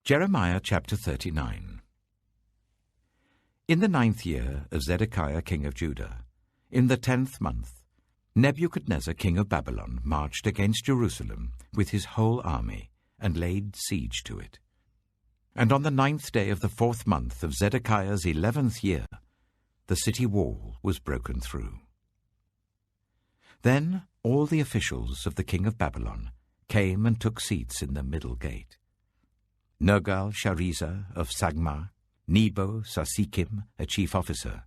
Jeremiah chapter 39. In the 9th year of Zedekiah king of Judah, in the 10th month, Nebuchadnezzar king of Babylon marched against Jerusalem with his whole army and laid siege to it. And on the 9th day of the 4th month of Zedekiah's 11th year, the city wall was broken through. Then all the officials of the king of Babylon came and took seats in the middle gate. Nergal-Sharezer of Sagma, Nebo-Sarsekim, a chief officer,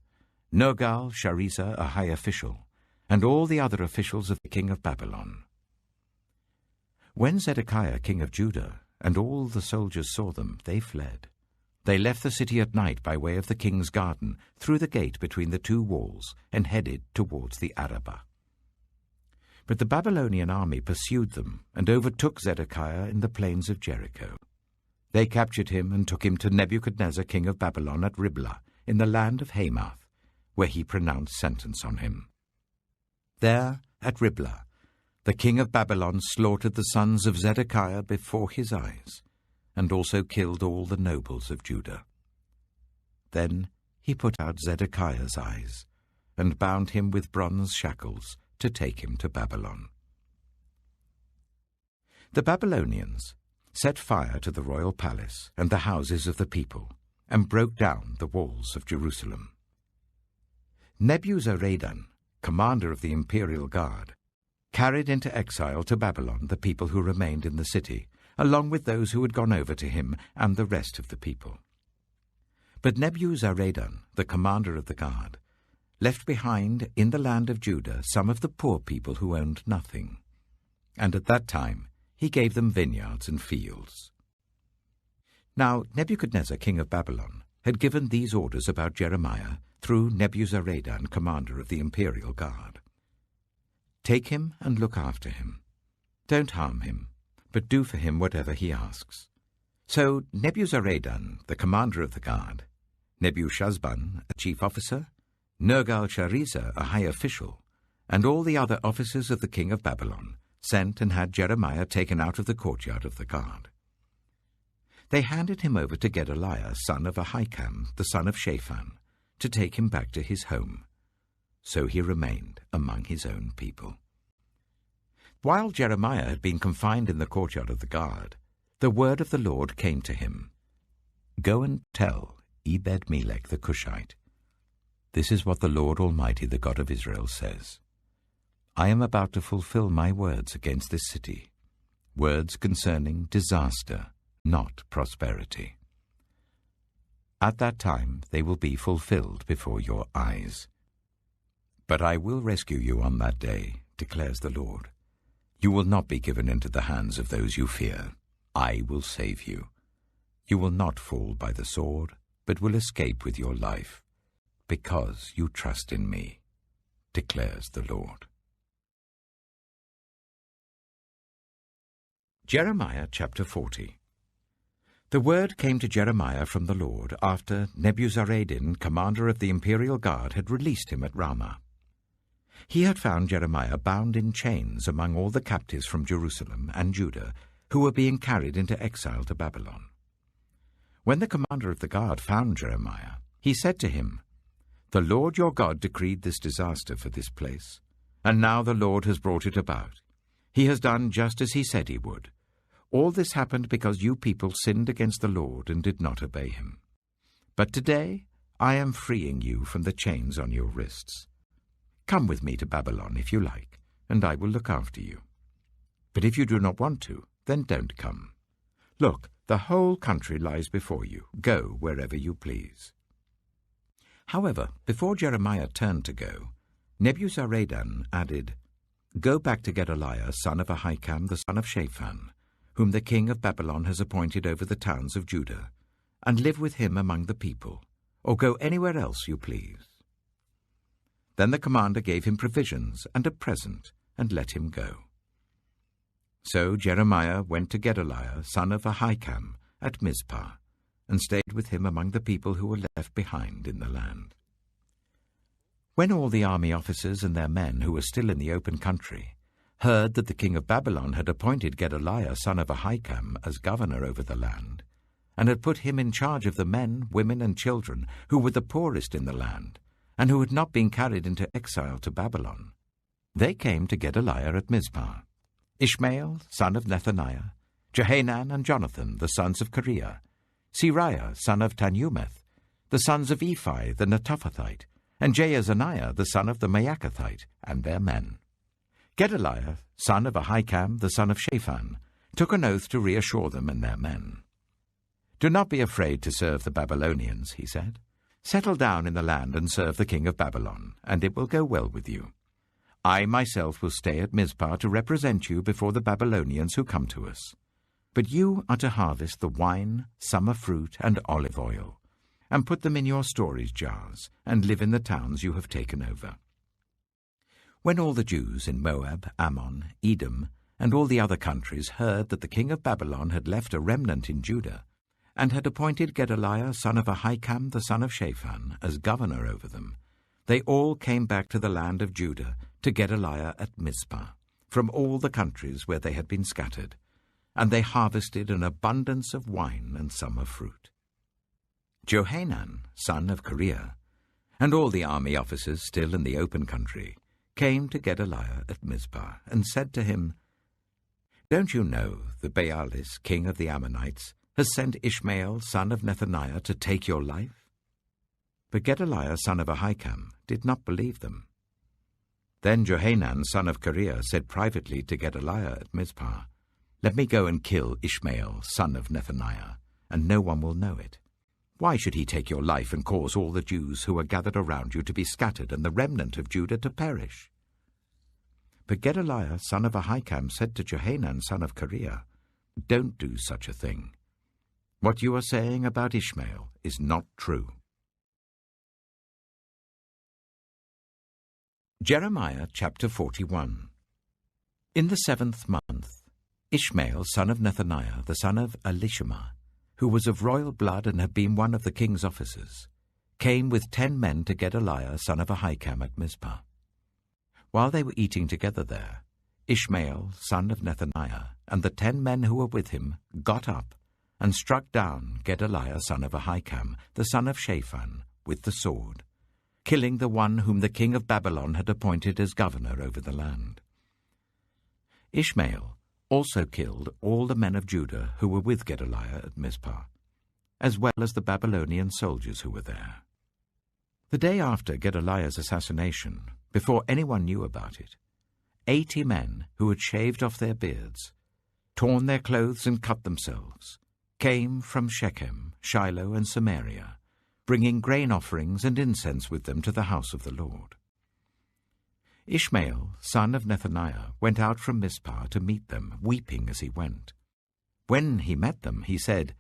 Nergal-Sharezer, a high official, and all the other officials of the king of Babylon. When Zedekiah king of Judah and all the soldiers saw them, they fled. They left the city at night by way of the king's garden, through the gate between the two walls, and headed towards the Arabah. But the Babylonian army pursued them and overtook Zedekiah in the plains of Jericho. They captured him and took him to Nebuchadnezzar king of Babylon at Riblah, in the land of Hamath, where he pronounced sentence on him. There, at Riblah, the king of Babylon slaughtered the sons of Zedekiah before his eyes, and also killed all the nobles of Judah. Then he put out Zedekiah's eyes, and bound him with bronze shackles to take him to Babylon. The Babylonians set fire to the royal palace and the houses of the people, and broke down the walls of Jerusalem. Nebuzaradan, commander of the imperial guard, carried into exile to Babylon the people who remained in the city, along with those who had gone over to him and the rest of the people. But Nebuzaradan, the commander of the guard, left behind in the land of Judah some of the poor people who owned nothing, and at that time he gave them vineyards and fields. Now Nebuchadnezzar king of Babylon had given these orders about Jeremiah through Nebuzaradan, commander of the imperial guard. Take him and look after him. Don't harm him, but do for him whatever he asks. So Nebuzaradan, the commander of the guard, Nebuchadnezzar, a chief officer, Nergal-Sharezer, a high official, and all the other officers of the king of Babylon sent and had Jeremiah taken out of the courtyard of the guard. They handed him over to Gedaliah, son of Ahikam, the son of Shaphan, to take him back to his home. So he remained among his own people. While Jeremiah had been confined in the courtyard of the guard, the word of the Lord came to him. Go and tell Ebed-Melech the Cushite, this is what the Lord Almighty, the God of Israel, says. I am about to fulfill my words against this city, words concerning disaster, not prosperity. At that time they will be fulfilled before your eyes. But I will rescue you on that day, declares the Lord. You will not be given into the hands of those you fear. I will save you. You will not fall by the sword, but will escape with your life, because you trust in me, declares the Lord. Jeremiah chapter 40. The word came to Jeremiah from the Lord after Nebuzaradan, commander of the imperial guard, had released him at Ramah. He had found Jeremiah bound in chains among all the captives from Jerusalem and Judah who were being carried into exile to Babylon. When the commander of the guard found Jeremiah, he said to him, The Lord your God decreed this disaster for this place, and now the Lord has brought it about. He has done just as he said he would. All this happened because you people sinned against the Lord and did not obey him. But today I am freeing you from the chains on your wrists. Come with me to Babylon if you like, and I will look after you. But if you do not want to, then don't come. Look, the whole country lies before you. Go wherever you please. However, before Jeremiah turned to go, Nebuzaradan added, Go back to Gedaliah, son of Ahikam, the son of Shaphan, whom the king of Babylon has appointed over the towns of Judah, and live with him among the people, or go anywhere else you please. Then the commander gave him provisions and a present, and let him go. So Jeremiah went to Gedaliah, son of Ahikam, at Mizpah, and stayed with him among the people who were left behind in the land. When all the army officers and their men who were still in the open country heard that the king of Babylon had appointed Gedaliah son of Ahikam as governor over the land, and had put him in charge of the men, women, and children who were the poorest in the land, and who had not been carried into exile to Babylon. They came to Gedaliah at Mizpah: Ishmael, son of Nethaniah, Jehanan and Jonathan, the sons of Kareah, Seraiah, son of Tanumeth, the sons of Ephi the Netophathite, and Jaazaniah, the son of the Maacathite, and their men. Gedaliah, son of Ahikam, the son of Shaphan, took an oath to reassure them and their men. "Do not be afraid to serve the Babylonians," he said. "Settle down in the land and serve the king of Babylon, and it will go well with you. I myself will stay at Mizpah to represent you before the Babylonians who come to us. But you are to harvest the wine, summer fruit, and olive oil, and put them in your storage jars, and live in the towns you have taken over." When all the Jews in Moab, Ammon, Edom, and all the other countries heard that the king of Babylon had left a remnant in Judah, and had appointed Gedaliah, son of Ahikam, the son of Shaphan, as governor over them, they all came back to the land of Judah to Gedaliah at Mizpah, from all the countries where they had been scattered, and they harvested an abundance of wine and summer fruit. Johanan, son of Kareah, and all the army officers still in the open country, came to Gedaliah at Mizpah, and said to him, "Don't you know that Baalis, king of the Ammonites, has sent Ishmael, son of Nethaniah, to take your life?" But Gedaliah, son of Ahikam, did not believe them. Then Johanan, son of Kareah, said privately to Gedaliah at Mizpah, "Let me go and kill Ishmael, son of Nethaniah, and no one will know it. Why should he take your life and cause all the Jews who are gathered around you to be scattered and the remnant of Judah to perish?" But Gedaliah, son of Ahikam, said to Johanan, son of Kareah, "Don't do such a thing. What you are saying about Ishmael is not true." Jeremiah chapter 41. In the 7th month, Ishmael, son of Nethaniah, the son of Elishama, who was of royal blood and had been one of the king's officers, came with 10 men to Gedaliah, son of Ahikam, at Mizpah. While they were eating together there, Ishmael, son of Nethaniah, and the 10 men who were with him got up and struck down Gedaliah, son of Ahikam, the son of Shaphan, with the sword, killing the one whom the king of Babylon had appointed as governor over the land. Ishmael also killed all the men of Judah who were with Gedaliah at Mizpah, as well as the Babylonian soldiers who were there. The day after Gedaliah's assassination, before anyone knew about it, 80 men who had shaved off their beards, torn their clothes and cut themselves, came from Shechem, Shiloh, and Samaria, bringing grain offerings and incense with them to the house of the Lord. Ishmael, son of Nethaniah, went out from Mizpah to meet them, weeping as he went. When he met them, he said,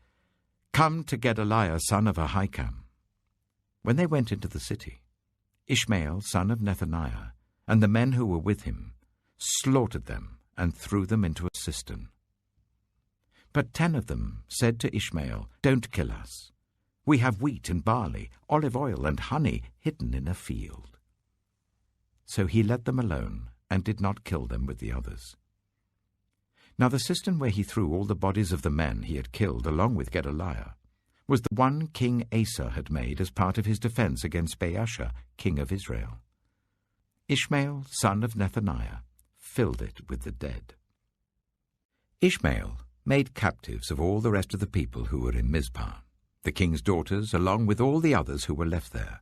"Come to Gedaliah, son of Ahikam." When they went into the city, Ishmael, son of Nethaniah, and the men who were with him slaughtered them and threw them into a cistern. But 10 of them said to Ishmael, "Don't kill us. We have wheat and barley, olive oil and honey hidden in a field." So he let them alone and did not kill them with the others. Now the cistern where he threw all the bodies of the men he had killed along with Gedaliah was the one King Asa had made as part of his defense against Baasha, king of Israel. Ishmael, son of Nethaniah, filled it with the dead. Ishmael made captives of all the rest of the people who were in Mizpah, the king's daughters, along with all the others who were left there,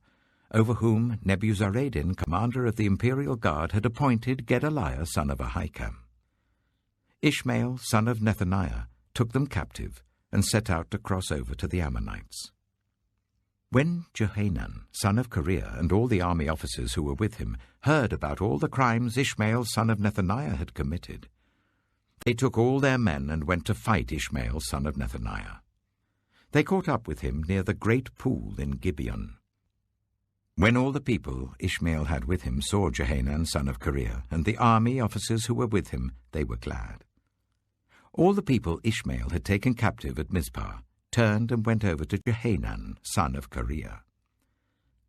over whom Nebuzaradan, commander of the imperial guard, had appointed Gedaliah, son of Ahikam. Ishmael, son of Nethaniah, took them captive and set out to cross over to the Ammonites. When Johanan, son of Kareah, and all the army officers who were with him heard about all the crimes Ishmael, son of Nethaniah, had committed, they took all their men and went to fight Ishmael, son of Nethaniah. They caught up with him near the great pool in Gibeon. When all the people Ishmael had with him saw Johanan, son of Kareah, and the army officers who were with him, they were glad. All the people Ishmael had taken captive at Mizpah turned and went over to Johanan, son of Kareah.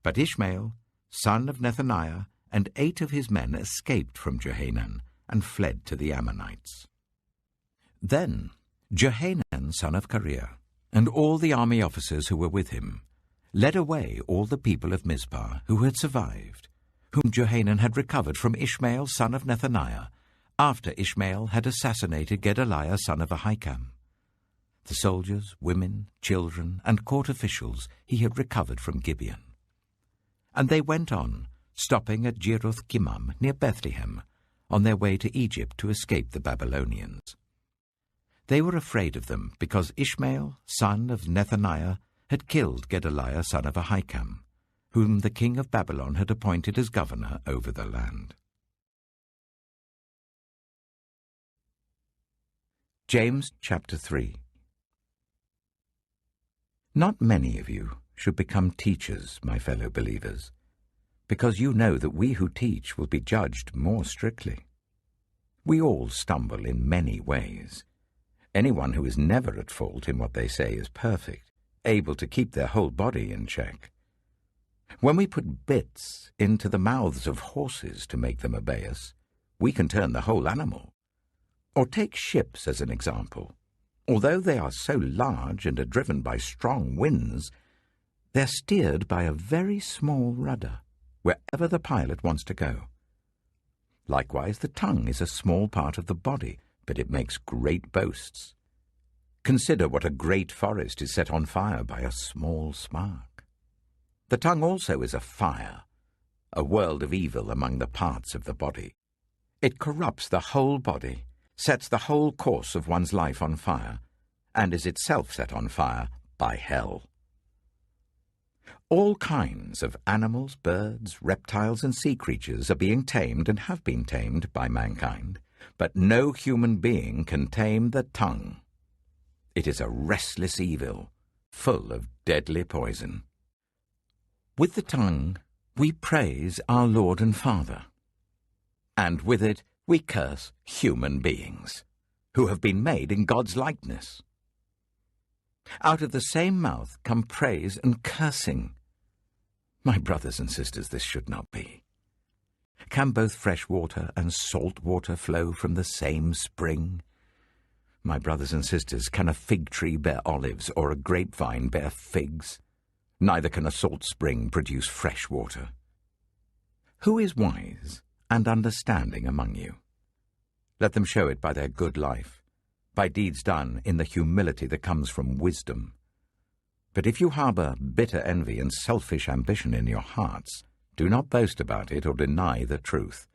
But Ishmael, son of Nethaniah, and 8 of his men escaped from Johanan and fled to the Ammonites. Then Johanan, son of Kareah, and all the army officers who were with him, led away all the people of Mizpah who had survived, whom Johanan had recovered from Ishmael son of Nethaniah, after Ishmael had assassinated Gedaliah son of Ahikam. The soldiers, women, children, and court officials he had recovered from Gibeon. And they went on, stopping at Jeruth-Kimmam near Bethlehem, on their way to Egypt to escape the Babylonians. They were afraid of them because Ishmael, son of Nethaniah, had killed Gedaliah son of Ahikam, whom the king of Babylon had appointed as governor over the land. James chapter 3. Not many of you should become teachers, my fellow believers, because you know that we who teach will be judged more strictly. We all stumble in many ways. Anyone who is never at fault in what they say is perfect, able to keep their whole body in check. When we put bits into the mouths of horses to make them obey us, we can turn the whole animal. Or take ships as an example. Although they are so large and are driven by strong winds, they're steered by a very small rudder, wherever the pilot wants to go. Likewise, the tongue is a small part of the body, but it makes great boasts. Consider what a great forest is set on fire by a small spark. The tongue also is a fire, a world of evil among the parts of the body. It corrupts the whole body, sets the whole course of one's life on fire, and is itself set on fire by hell. All kinds of animals, birds, reptiles, and sea creatures are being tamed and have been tamed by mankind, but no human being can tame the tongue. It is a restless evil, full of deadly poison. With the tongue we praise our Lord and Father, and with it we curse human beings, who have been made in God's likeness. Out of the same mouth come praise and cursing. My brothers and sisters, this should not be. Can both fresh water and salt water flow from the same spring? My brothers and sisters, can a fig tree bear olives or a grapevine bear figs? Neither can a salt spring produce fresh water. Who is wise and understanding among you? Let them show it by their good life, by deeds done in the humility that comes from wisdom. But if you harbor bitter envy and selfish ambition in your hearts, do not boast about it or deny the truth.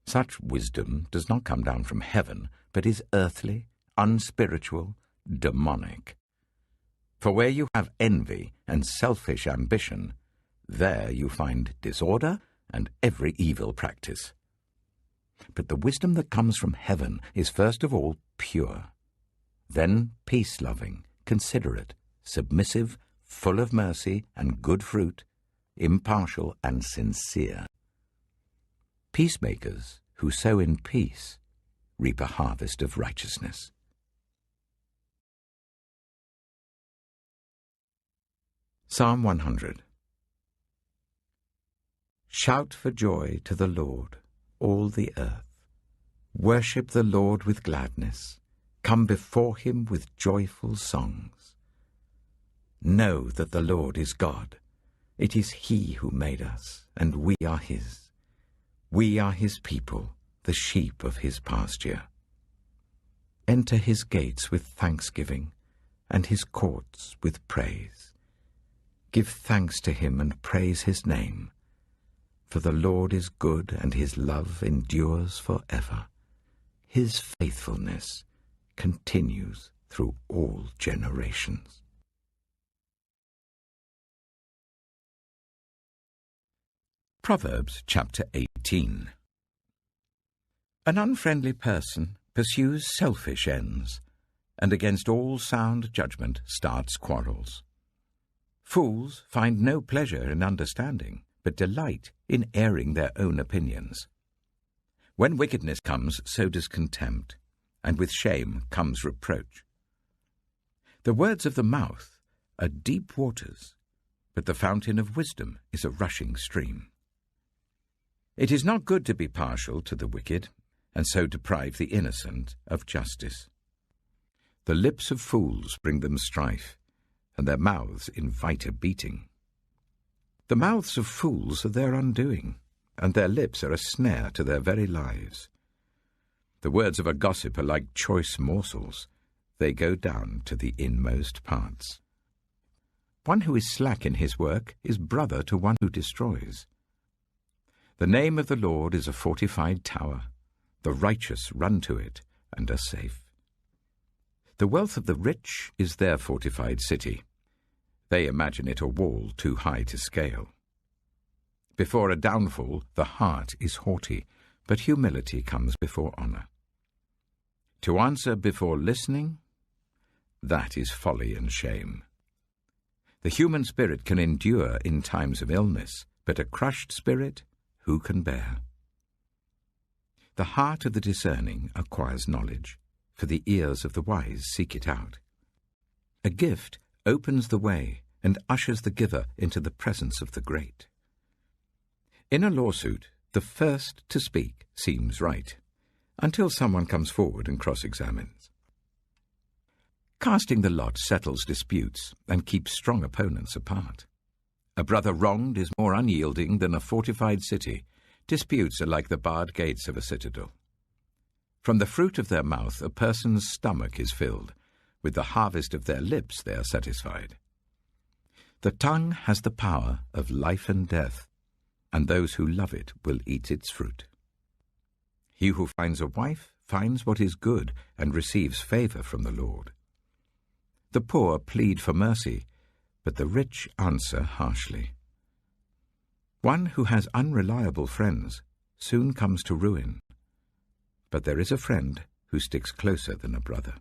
Such wisdom does not come down from heaven, but is earthly, unspiritual, demonic. For where you have envy and selfish ambition, there you find disorder and every evil practice. But the wisdom that comes from heaven is first of all pure, then peace-loving, considerate, submissive, full of mercy and good fruit, impartial and sincere. Peacemakers who sow in peace reap a harvest of righteousness. Psalm 100. Shout for joy to the Lord, all the earth. Worship the Lord with gladness. Come before him with joyful songs. Know that the Lord is God. It is he who made us, and we are his. We are his people, the sheep of his pasture. Enter his gates with thanksgiving, and his courts with praise. Give thanks to him and praise his name. For the Lord is good, and his love endures forever. His faithfulness continues through all generations. Proverbs chapter 18. An unfriendly person pursues selfish ends, and against all sound judgment starts quarrels. Fools find no pleasure in understanding, but delight in airing their own opinions. When wickedness comes, so does contempt, and with shame comes reproach. The words of the mouth are deep waters, but the fountain of wisdom is a rushing stream. It is not good to be partial to the wicked, and so deprive the innocent of justice. The lips of fools bring them strife, and their mouths invite a beating. The mouths of fools are their undoing, and their lips are a snare to their very lives. The words of a gossip are like choice morsels. They go down to the inmost parts. One who is slack in his work is brother to one who destroys. The name of the Lord is a fortified tower. The righteous run to it and are safe. The wealth of the rich is their fortified city. They imagine it a wall too high to scale. Before a downfall, the heart is haughty, but humility comes before honor. To answer before listening, that is folly and shame. The human spirit can endure in times of illness, but a crushed spirit, who can bear? The heart of the discerning acquires knowledge, for the ears of the wise seek it out. A gift opens the way and ushers the giver into the presence of the great. In a lawsuit, the first to speak seems right, until someone comes forward and cross-examines. Casting the lot settles disputes and keeps strong opponents apart. A brother wronged is more unyielding than a fortified city. Disputes are like the barred gates of a citadel. From the fruit of their mouth a person's stomach is filled. With the harvest of their lips they are satisfied. The tongue has the power of life and death, and those who love it will eat its fruit. He who finds a wife finds what is good and receives favor from the Lord. The poor plead for mercy, but the rich answer harshly. One who has unreliable friends soon comes to ruin, but there is a friend who sticks closer than a brother.